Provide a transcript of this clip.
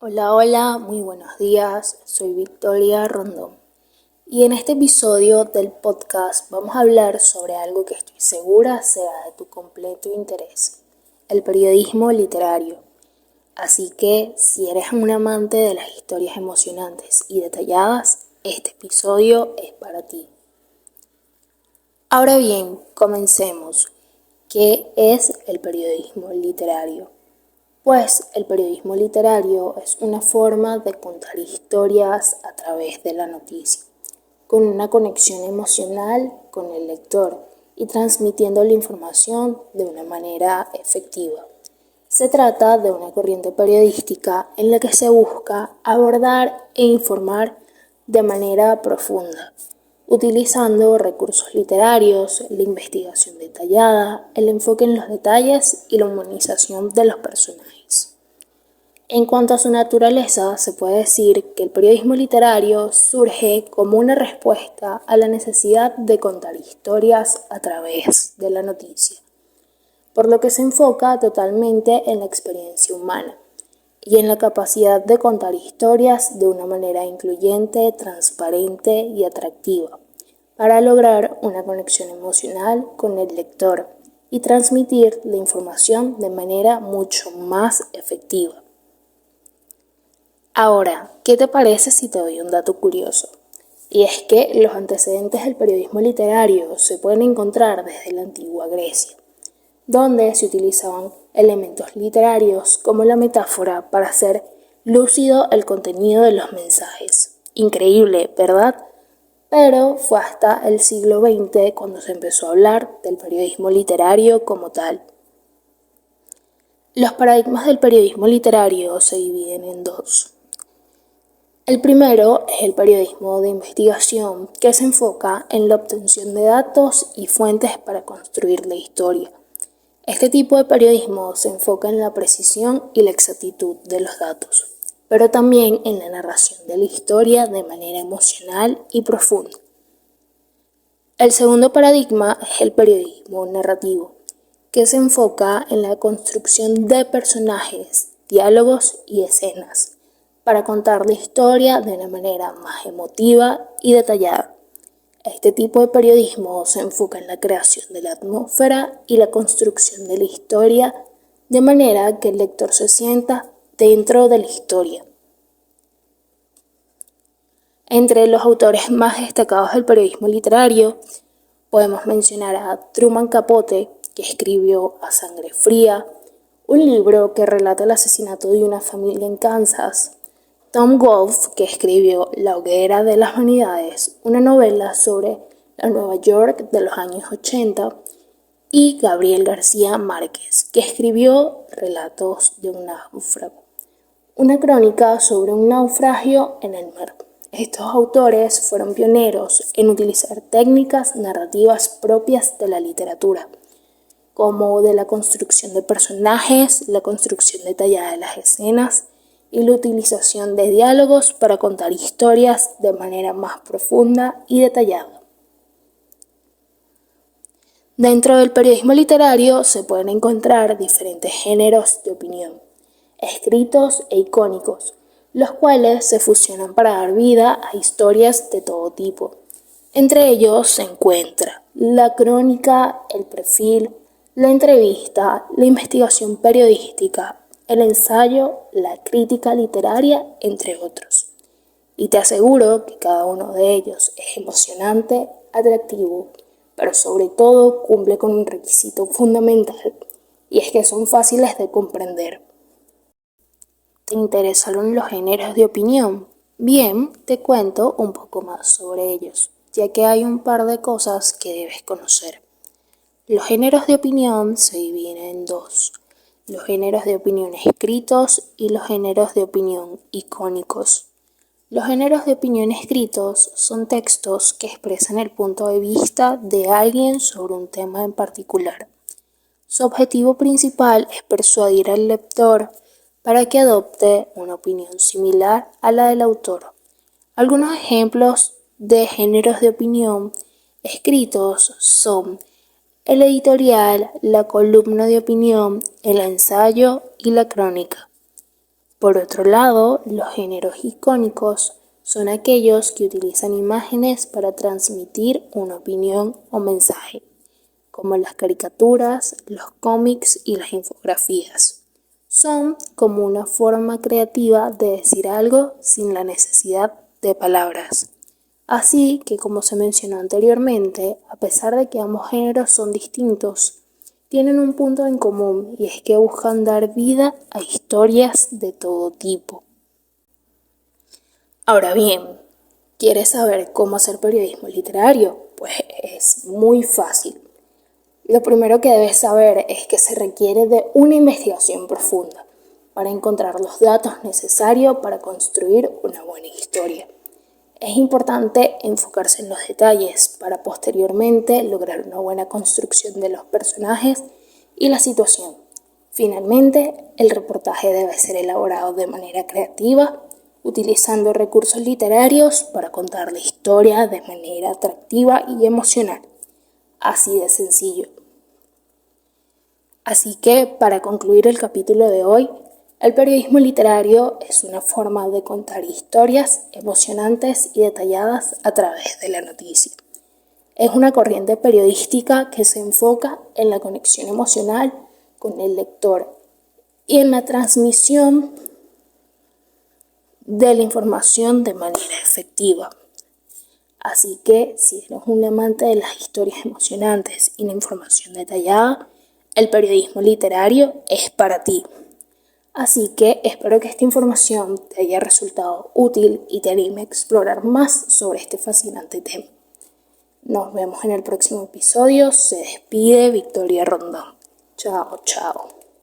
Hola, hola, muy buenos días, soy Victoria Rondón y en este episodio del podcast vamos a hablar sobre algo que estoy segura será de tu completo interés, el periodismo literario. Así que si eres un amante de las historias emocionantes y detalladas, este episodio es para ti. Ahora bien, comencemos. ¿Qué es el periodismo literario? Pues el periodismo literario es una forma de contar historias a través de la noticia, con una conexión emocional con el lector y transmitiendo la información de una manera efectiva. Se trata de una corriente periodística en la que se busca abordar e informar de manera profunda, utilizando recursos literarios, la investigación detallada, el enfoque en los detalles y la humanización de los personajes. En cuanto a su naturaleza, se puede decir que el periodismo literario surge como una respuesta a la necesidad de contar historias a través de la noticia, por lo que se enfoca totalmente en la experiencia humana y en la capacidad de contar historias de una manera incluyente, transparente y atractiva, para lograr una conexión emocional con el lector y transmitir la información de manera mucho más efectiva. Ahora, ¿qué te parece si te doy un dato curioso? Y es que los antecedentes del periodismo literario se pueden encontrar desde la antigua Grecia, donde se utilizaban elementos literarios como la metáfora para hacer lúcido el contenido de los mensajes. Increíble, ¿verdad? Pero fue hasta el siglo XX cuando se empezó a hablar del periodismo literario como tal. Los paradigmas del periodismo literario se dividen en dos. El primero es el periodismo de investigación, que se enfoca en la obtención de datos y fuentes para construir la historia. Este tipo de periodismo se enfoca en la precisión y la exactitud de los datos, pero también en la narración de la historia de manera emocional y profunda. El segundo paradigma es el periodismo narrativo, que se enfoca en la construcción de personajes, diálogos y escenas, para contar la historia de una manera más emotiva y detallada. Este tipo de periodismo se enfoca en la creación de la atmósfera y la construcción de la historia de manera que el lector se sienta dentro de la historia. Entre los autores más destacados del periodismo literario podemos mencionar a Truman Capote, que escribió A Sangre Fría, un libro que relata el asesinato de una familia en Kansas. Tom Wolfe, que escribió La Hoguera de las Vanidades, una novela sobre la Nueva York de los años 80, y Gabriel García Márquez, que escribió Relatos de un náufrago, una crónica sobre un naufragio en el mar. Estos autores fueron pioneros en utilizar técnicas narrativas propias de la literatura, como de la construcción de personajes, la construcción detallada de las escenas y la utilización de diálogos para contar historias de manera más profunda y detallada. Dentro del periodismo literario se pueden encontrar diferentes géneros de opinión, escritos e icónicos, los cuales se fusionan para dar vida a historias de todo tipo. Entre ellos se encuentra la crónica, el perfil, la entrevista, la investigación periodística, el ensayo, la crítica literaria, entre otros. Y te aseguro que cada uno de ellos es emocionante, atractivo, pero sobre todo cumple con un requisito fundamental, y es que son fáciles de comprender. ¿Te interesaron los géneros de opinión? Bien, te cuento un poco más sobre ellos, ya que hay un par de cosas que debes conocer. Los géneros de opinión se dividen en dos: los géneros de opinión escritos y los géneros de opinión icónicos. Los géneros de opinión escritos son textos que expresan el punto de vista de alguien sobre un tema en particular. Su objetivo principal es persuadir al lector para que adopte una opinión similar a la del autor. Algunos ejemplos de géneros de opinión escritos son el editorial, la columna de opinión, el ensayo y la crónica. Por otro lado, los géneros icónicos son aquellos que utilizan imágenes para transmitir una opinión o mensaje, como las caricaturas, los cómics y las infografías. Son como una forma creativa de decir algo sin la necesidad de palabras. Así que, como se mencionó anteriormente, a pesar de que ambos géneros son distintos, tienen un punto en común y es que buscan dar vida a historias de todo tipo. Ahora bien, ¿quieres saber cómo hacer periodismo literario? Pues es muy fácil. Lo primero que debes saber es que se requiere de una investigación profunda para encontrar los datos necesarios para construir una buena historia. Es importante enfocarse en los detalles para posteriormente lograr una buena construcción de los personajes y la situación. Finalmente, el reportaje debe ser elaborado de manera creativa, utilizando recursos literarios para contar la historia de manera atractiva y emocional. Así de sencillo. Así que, para concluir el capítulo de hoy, el periodismo literario es una forma de contar historias emocionantes y detalladas a través de la noticia. Es una corriente periodística que se enfoca en la conexión emocional con el lector y en la transmisión de la información de manera efectiva. Así que, si eres un amante de las historias emocionantes y la información detallada, el periodismo literario es para ti. Así que espero que esta información te haya resultado útil y te anime a explorar más sobre este fascinante tema. Nos vemos en el próximo episodio. Se despide Victoria Rondón. Chao, chao.